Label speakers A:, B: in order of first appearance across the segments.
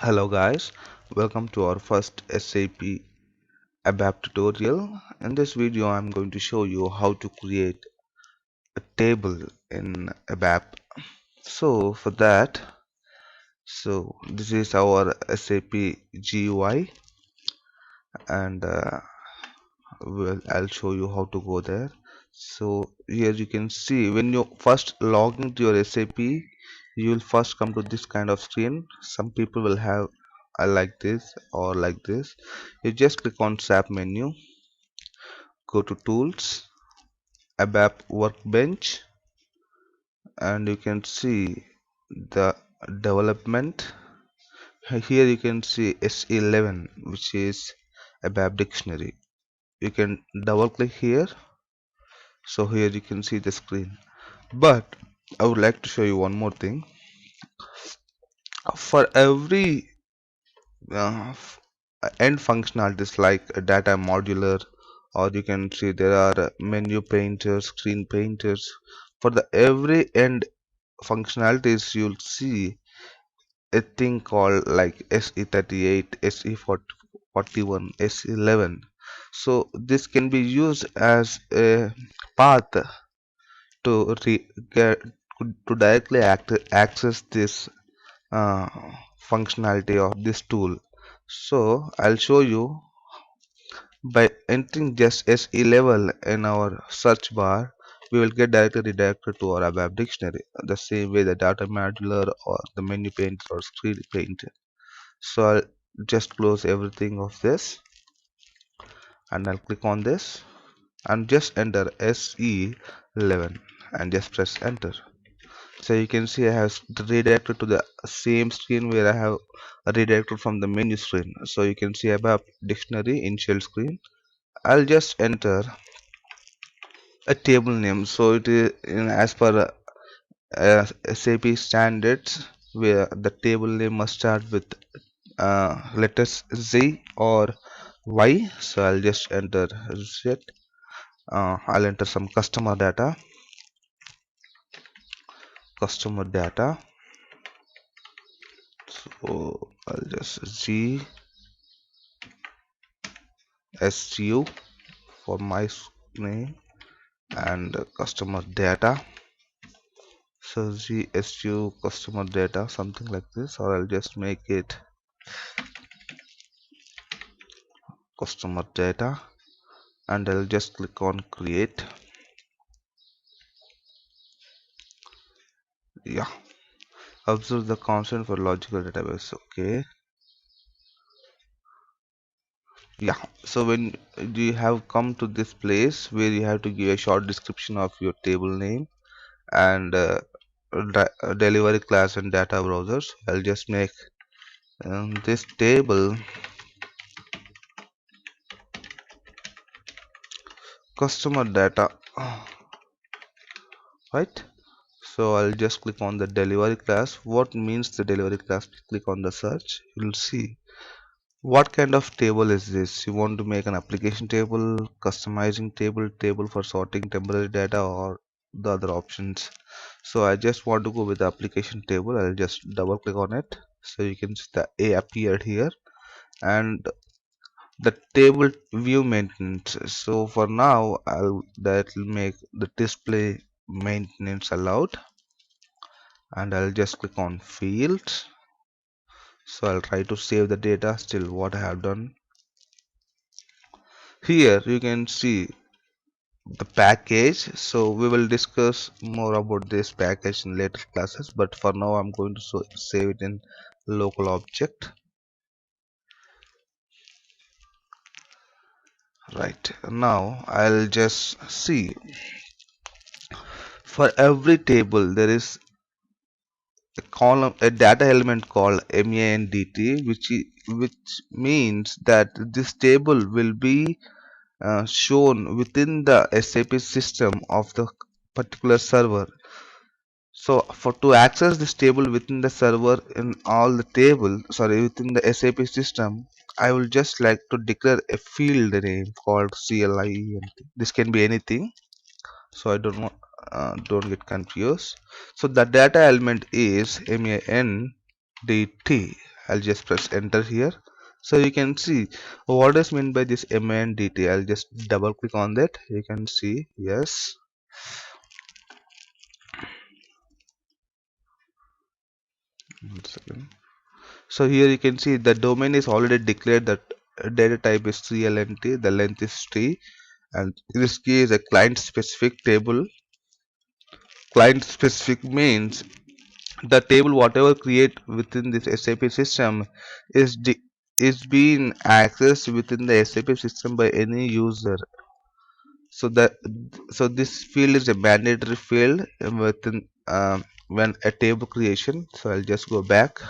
A: Hello guys, welcome to our first SAP Abap tutorial. In this video I'm going to show you how to create a table in Abap. So for that, this is our SAP GUI and I'll show you how to go there. So here you can see when you first log into your SAP, you will first come to this kind of screen. Some people will have like this or like this. You just click on SAP menu, go to tools, ABAP workbench, and you can see the development. Here you can see S11, which is ABAP dictionary. You can double click here, so here you can see the screen. But I would like to show you one more thing. For every end functionalities like a data modular, or you can see there are menu painters, screen painters. For the every end functionalities, you'll see a thing called like SE38, SE41, SE11. So this can be used as a path to get to directly access this uh, functionality of this tool. So I'll show you by entering just SE level in our search bar. We will get directly redirected to our ABAP dictionary the same way the data modular or the menu painter or screen painter. So I'll just close everything of this and I'll click on this and just enter SE11 and just press enter. So you can see I have redirected to the same screen where I have redirected from the menu screen. So you can see above dictionary initial screen. I'll just enter a table name. So it is as per SAP standards where the table name must start with letters Z or Y. So I'll just enter Z. I'll enter some customer data. So I'll just GSU for my name and customer data. So GSU customer data, something like this, or I'll just make it customer data and I'll just click on create. Yeah, observe the constant for logical database. Okay, yeah. So when you have come to this place where you have to give a short description of your table name and delivery class and data browsers, I'll just make this table customer data, right? So I'll just click on the delivery class. What means the delivery class? Click on the search. You'll see what kind of table is this. You want to make an application table, customizing table, table for sorting temporary data, or the other options. So I just want to go with the application table. I'll just double click on it. So you can see the A appeared here and the table view maintenance. So for now that will make the display maintenance allowed and I'll just click on fields. So I'll try to save the data. Still what I have done here, you can see the package. So we will discuss more about this package in later classes, but for now I'm going to save it in local object. Right, now I'll just see for every table there is a data element called MANDT, which means that this table will be shown within the SAP system of the particular server. So for to access this table within the server in all the within the SAP system, I will just like to declare a field name called CLIENT. This can be anything, so I don't get confused. So the data element is MANDT I'll just press enter here. So you can see what is meant by this MNDT. I'll just double click on that. You can see, yes. One second. So here you can see the domain is already declared that data type is CLNT, the length is T, and this key is a client specific table. Client specific means the table whatever create within this SAP system is is being accessed within the SAP system by any user. So that this field is a mandatory field within when a table creation. So I'll just go back.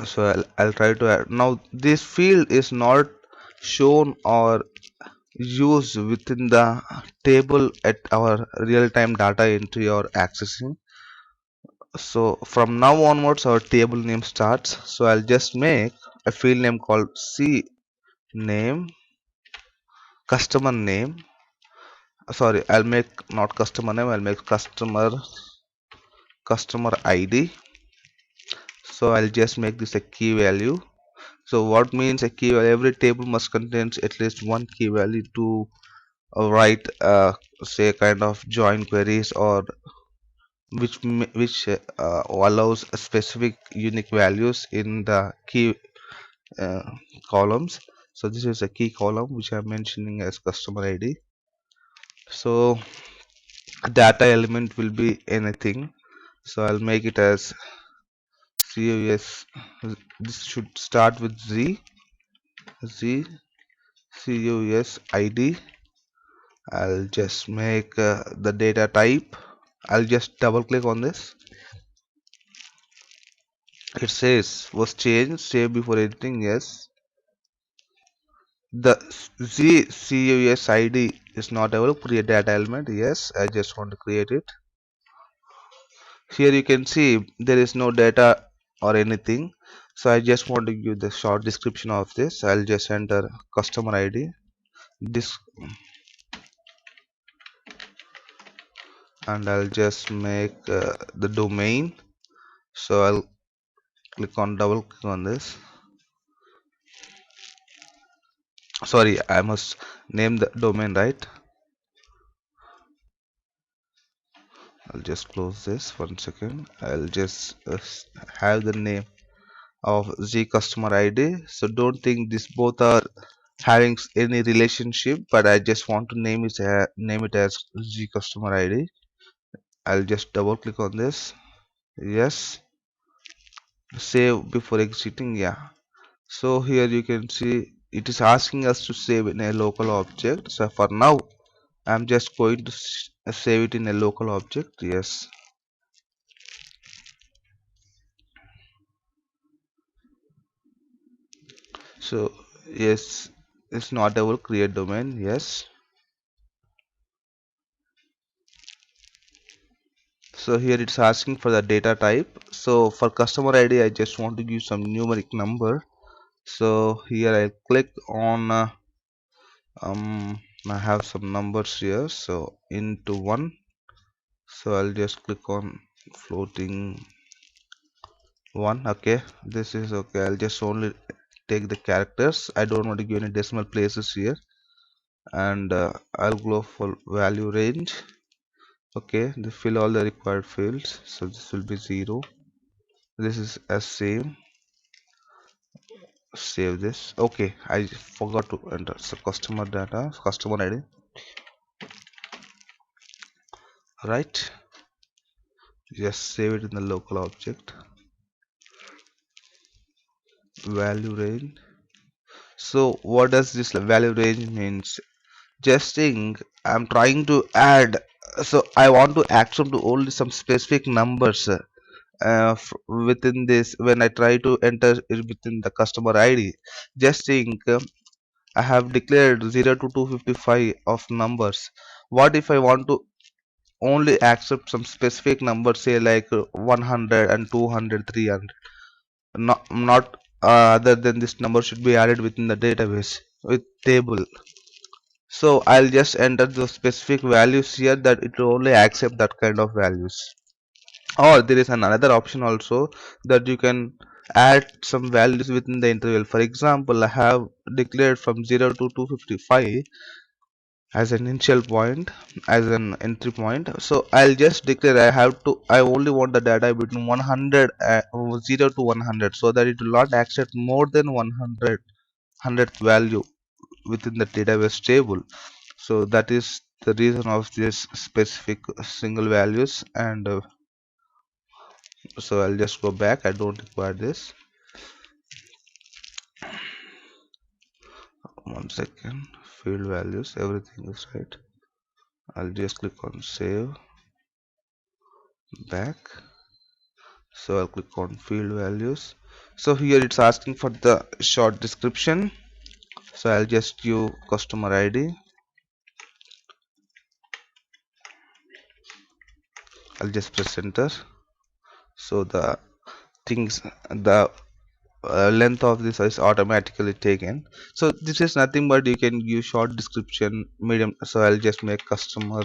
A: So I'll try to add. Now this field is not shown or used within the table at our real-time data entry or accessing. So from now onwards our table name starts. So I'll just make a field name called C name, customer name. Sorry, I'll make not customer name, I'll make customer ID. So I'll just make this a key value. So what means a key value? Every table must contain at least one key value to write say kind of join queries, or which allows a specific unique values in the key uh, columns. So this is a key column which I'm mentioning as customer ID. So data element will be anything. So I'll make it as COS. This should start with Z COS ID. I'll just make the data type. I'll just double click on this. It says was changed, save before editing. Yes. The ZCUS ID is not available. Create data element. Yes, I just want to create it. Here you can see there is no data or anything. So I just want to give the short description of this. I'll just enter customer ID. This, and I'll just make the domain. So I'll double click on this. Sorry, I must name the domain, right? I'll just close this. 1 second. I'll just have the name of Z customer ID. So don't think these both are having any relationship, but I just want to name it as Z customer ID. I'll just double click on this. Yes, save before exiting. Yeah. So here you can see it is asking us to save in a local object. So for now, I'm just going to save it in a local object. Yes. So yes, it's not able to create domain. Yes. So here it's asking for the data type. So for customer ID, I just want to give some numeric number. So here I click on I have some numbers here. So into one. So I'll just click on floating one. Okay, this is okay. I'll just only take the characters. I don't want to give any decimal places here, and I'll go for value range. Okay, they fill all the required fields. So this will be 0. This is as same. Save this. Okay, I forgot to enter so customer data, customer ID. Right, just save it in the local object. Value range. So what does this value range means? Just think, I'm trying to add, so I want to accept to only some specific numbers within this. When I try to enter it within the customer ID, just think, I have declared 0 to 255 of numbers. What if I want to only accept some specific numbers, say like 100 and 200, 300? Not other than this number should be added within the database with table. So I'll just enter the specific values here that it will only accept that kind of values. Or there is another option also, that you can add some values within the interval. For example, I have declared from 0 to 255 as an initial point, as an entry point. So I'll just declare I only want the data between 100 0 to 100, so that it will not accept more than 100th value within the database table. So that is the reason of this specific single values. And so I'll just go back, I don't require this. One second. Field values, everything is right. I'll just click on save, back. So I'll click on field values. So here it's asking for the short description, so I'll just give customer ID. I'll just press enter. So the things, the length of this is automatically taken. So this is nothing but you can use short description, medium. So I'll just make customer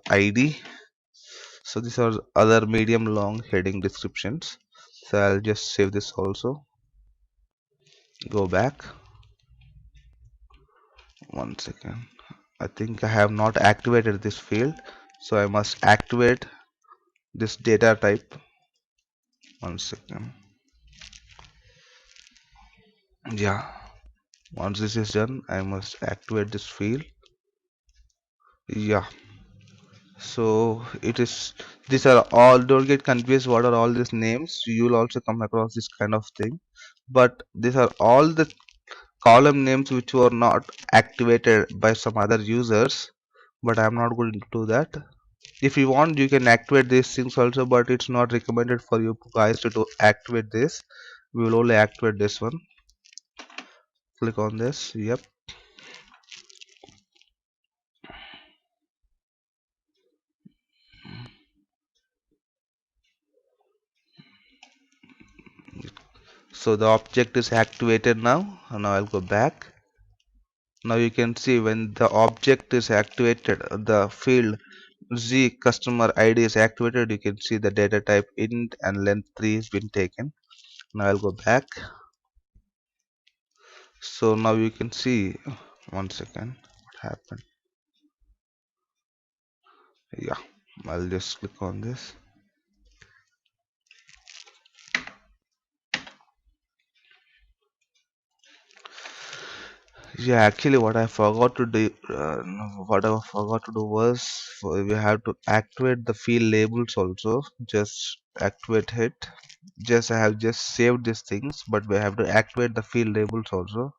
A: ID. So these are other medium long heading descriptions. So I'll just save this also, go back. One second, I think I have not activated this field, so I must activate this data type. One second. Yeah, once this is done, I must activate this field. Yeah, so it is, these are all, don't get confused what are all these names, you will also come across this kind of thing, but these are all the column names which were not activated by some other users, but I'm not going to do that. If you want, you can activate these things also, but it's not recommended for you guys to activate this. We will only activate this one. Click on this. Yep. So the object is activated now. And now I'll go back. Now you can see when the object is activated, the field Z customer ID is activated. You can see the data type int and length 3 has been taken. Now I'll go back. So now you can see, one second, what happened. Yeah, I'll just click on this. Yeah, actually, what I forgot to do was, we have to activate the field labels also. Just activate it. Just I have just saved these things, but we have to activate the field labels also.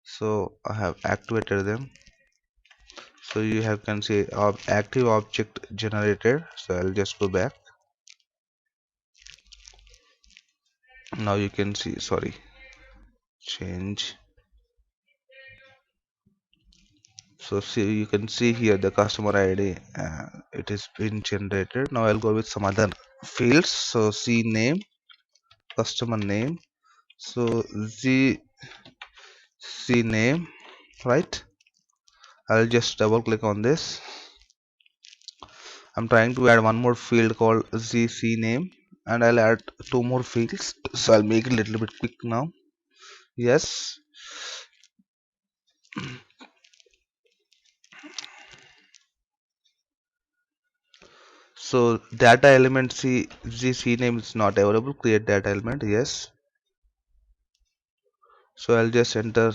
A: So I have activated them. So you have can see active object generated. So I'll just go back. Now you can see. Sorry, change. So see, you can see here the customer ID, it is been generated. Now I'll go with some other fields. So C name, customer name. So Z C name, right? I'll just double click on this. I'm trying to add one more field called ZC name, and I'll add two more fields. So I'll make it a little bit quick now. Yes. So data element ZC name is not available. Create data element. Yes. So I'll just enter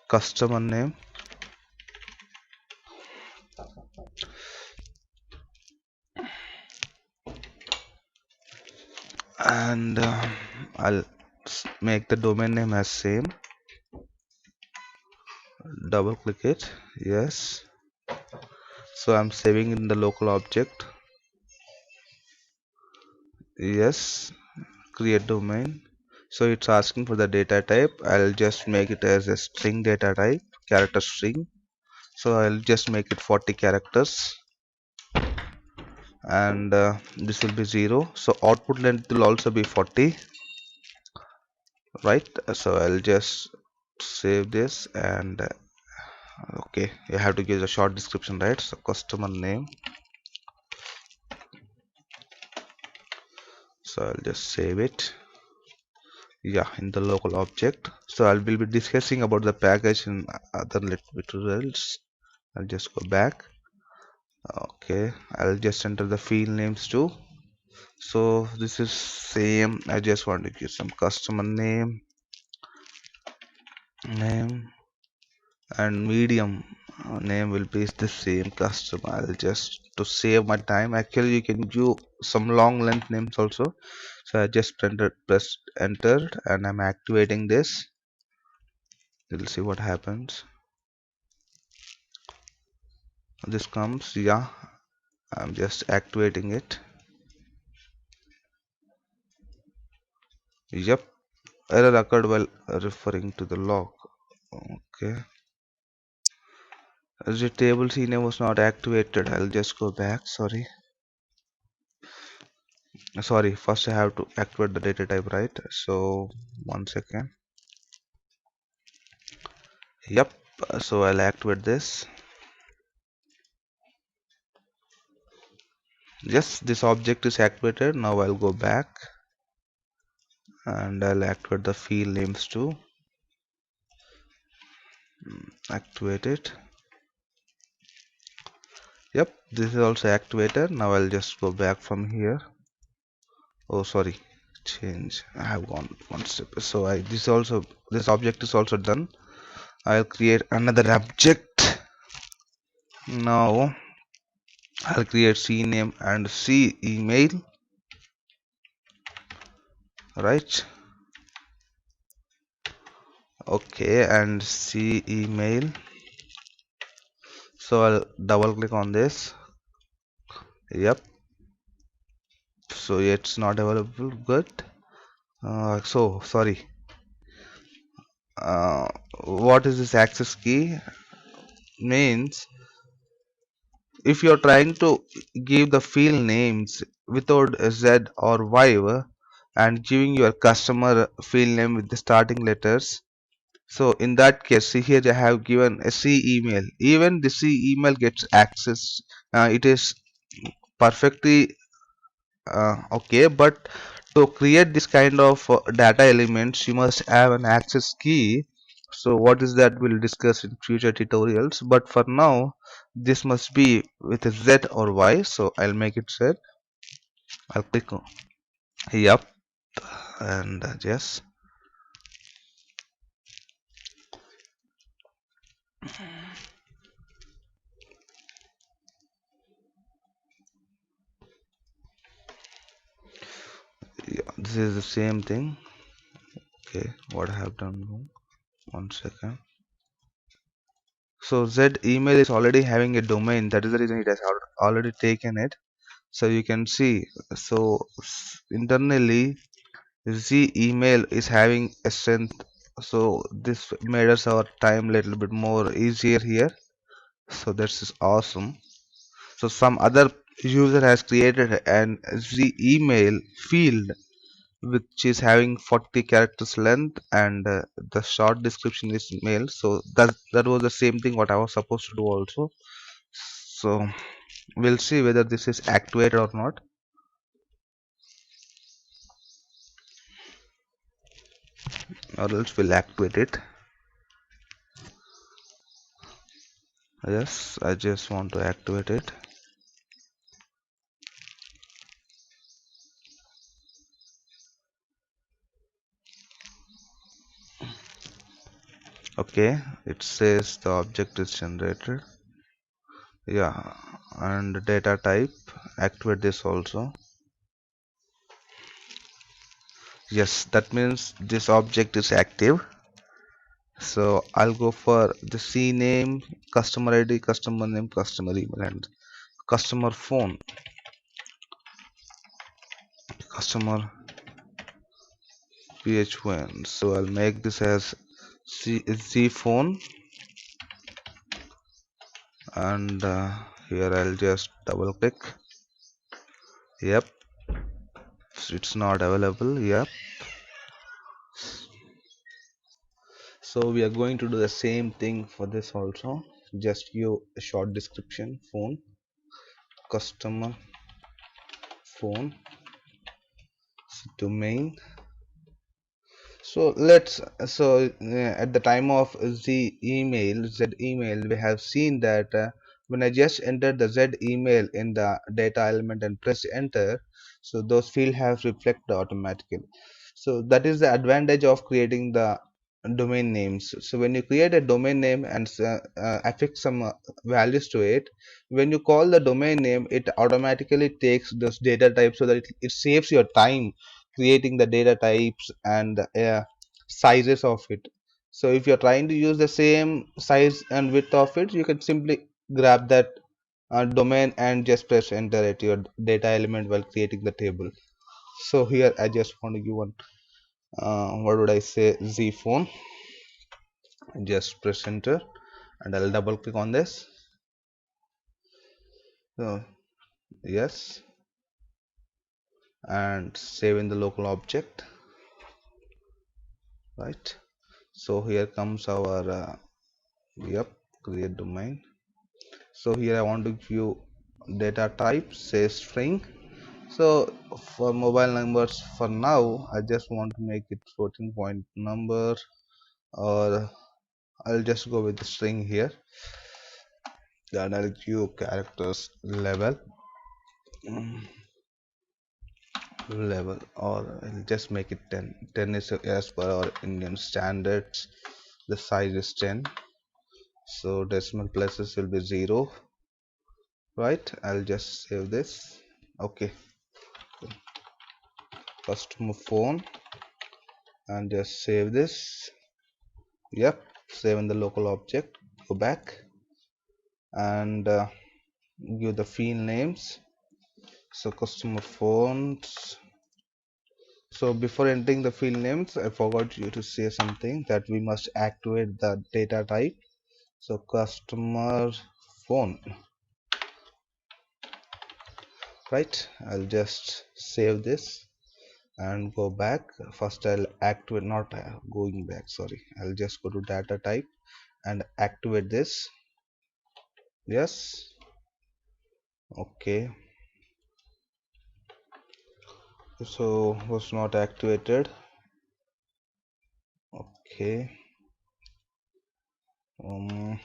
A: customer name, and I'll make the domain name as same. Double click it. Yes. So I'm saving in the local object. Yes. Create domain. So it's asking for the data type. I'll just make it as a string data type, character string. So I'll just make it 40 characters, and this will be 0. So output length will also be 40, right? So I'll just save this, and okay, you have to give a short description, right? So customer name, So I'll just save it. Yeah, in the local object. So I will be discussing about the package in other little tutorials. I'll just go back. Okay, I'll just enter the field names too. So this is same. I just want to give some customer name and medium name will be the same customer. I'll just to save my time. Actually, you can do some long length names also. So I just pressed enter and I'm activating this. We'll see what happens. This comes, yeah. I'm just activating it. Yep, error occurred while referring to the log. Okay, as the table CNAME was not activated, I'll just go back. Sorry, first I have to activate the data type, right? So 1 second. Yep, so I'll activate this. Yes, this object is activated. Now I'll go back and I'll activate the field names too. Activate it. Yep, this is also activated. Now I'll just go back from here. Oh, sorry, change. I have gone one step. So this object is also done. I'll create another object. Now I'll create CNAME and C email. Right. Okay, and C email. So I'll double click on this. Yep. So it's not available. Good. So sorry. Uh, what is this access key? Means if you're trying to give the field names without a Z or Y and giving your customer field name with the starting letters. So in that case, see here I have given a C email. Even the C email gets access. It is perfectly okay, but to create this kind of data elements you must have an access key. So what is that we'll discuss in future tutorials, but for now this must be with a Z or Y. So I'll make it Z. I'll click on yep, and yes, yeah, this is the same thing. Okay, what I have done wrong. 1 second. So Z email is already having a domain, that is the reason it has already taken it. So you can see, so internally Z email is having a strength. So this made us our time little bit more easier here. So this is awesome. So some other user has created an Z email field which is having 40 characters length and the short description is mail. So that was the same thing what I was supposed to do also. So we'll see whether this is activated or not, or else we'll activate it. Yes, I just want to activate it. Okay, it says the object is generated. Yeah, and data type, activate this also. Yes, that means this object is active. So I'll go for the C name, customer ID, customer name, customer email, and customer phone, customer PH1. So I'll make this as Z phone, and here I'll just double click. Yep, it's not available. Yep. So we are going to do the same thing for this also. Just give a short description. Phone, customer phone. domain. So let's at the time of Z email, we have seen that when I just entered the Z email in the data element and press enter, so those fields have reflected automatically. So that is the advantage of creating the domain names. So when you create a domain name and affix some values to it, when you call the domain name, it automatically takes those data types, so that it saves your time creating the data types and sizes of it. So if you're trying to use the same size and width of it, you can simply grab that domain and just press enter at your data element while creating the table. So here I just want to give one what would I say, Z phone. Just press enter and I'll double click on this. So yes, and save in the local object, right? So here comes our yep, create domain. So here I want to give data type, say string. So for mobile numbers, for now I just want to make it floating point number, or I'll just go with the string here. Then I'll give characters level, or I'll just make it 10. 10 is as per our Indian standards, the size is 10. So decimal places will be 0, right? I'll just save this. Okay, customer phone, and just save this. Yep, save in the local object. Go back and give the field names. So customer phones. So before entering the field names, I forgot you to say something, that we must activate the data type. So customer phone, right? I'll just save this and go back. First I'll activate, not going back, sorry, I'll just go to data type and activate this. Yes, okay. So was not activated. Okay. um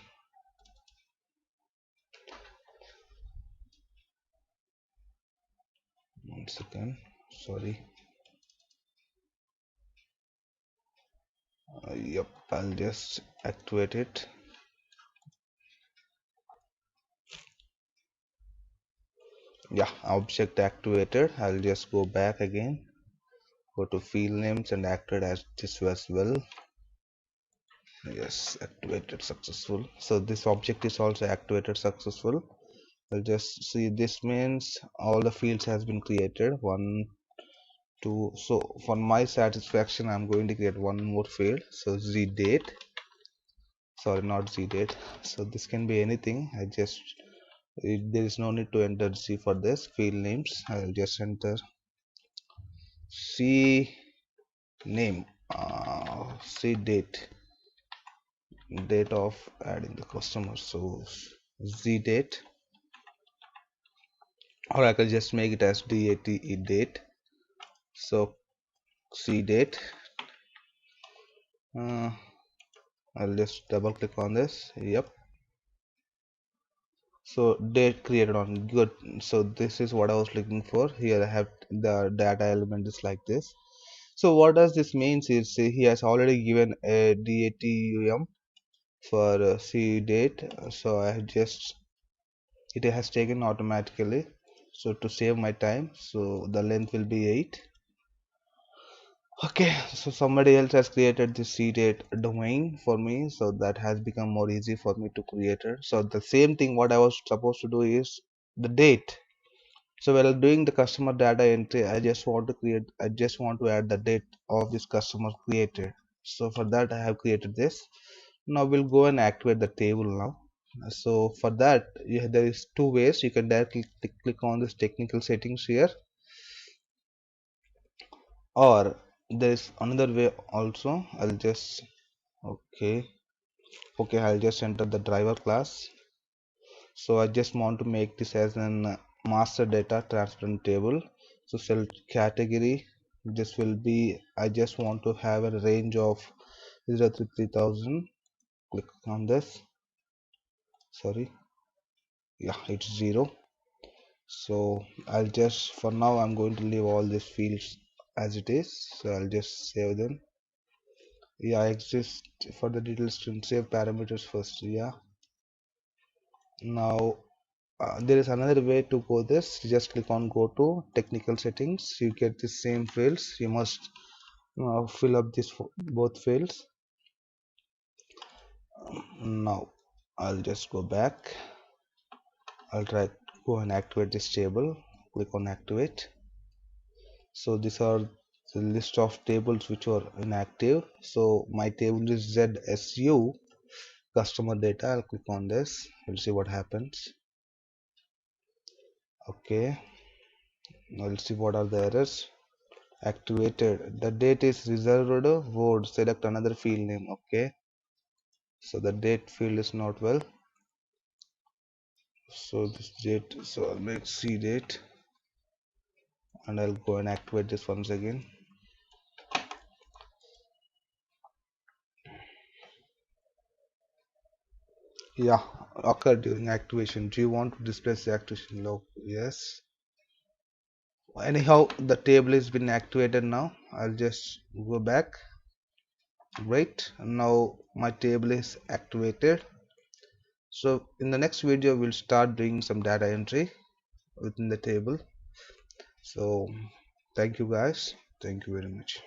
A: 1 second, sorry. Yep, I'll just activate it. Yeah, object activated. I'll just go back again, go to field names and activate as this as well. Yes, activated successful. So this object is also activated successful. I'll just see, this means all the fields has been created. 1 2, so for my satisfaction I'm going to create one more field. So z date, sorry, not z date. So this can be anything. There is no need to enter z for this. Field names, I'll just enter c name, c date of adding the customer. So z date, or I can just make it as date date. So c date, uh, I'll just double click on this. Yep, so date created on, good. So this is what I was looking for. Here I have the data element is like this. So what does this means is, he has already given a datum for c date. So I just, it has taken automatically. So to save my time, so the length will be 8. Okay, so somebody else has created this cdate domain for me, so that has become more easy for me to create it. So the same thing what I was supposed to do is the date. So while doing the customer data entry, I just want to add the date of this customer created. So for that I have created this. Now we'll go and activate the table now. So for that, there is two ways. You can directly click on this technical settings here, or there is another way also. I'll just, okay, I'll just enter the driver class. So I just want to make this as an master data transparent table. So select category, This will be, I just want to have a range of 0 to 3000. Click on this. Sorry, yeah, it's 0. So I'll just, for now I'm going to leave all these fields as it is, so I'll just save them. Yeah, exist for the details string, save parameters first. Yeah, now there is another way to go this. Just click on go to technical settings. You get the same fields. You must fill up this both fields. Now I'll just go back. I'll try go and activate this table. Click on activate. So these are the list of tables which are inactive. So my table is ZSU customer data. I'll click on this. We'll see what happens. Okay, now let's see what are the errors. Activated, the date is reserved word, select another field name. Okay, so the date field is not well, so this date, so I'll make C date and I'll go and activate this once again. Yeah, occur during activation. Do you want to display the activation log? Yes. Anyhow, the table has been activated now. I'll just go back. Great, now my table is activated. So in the next video we'll start doing some data entry within the table. So thank you guys, thank you very much.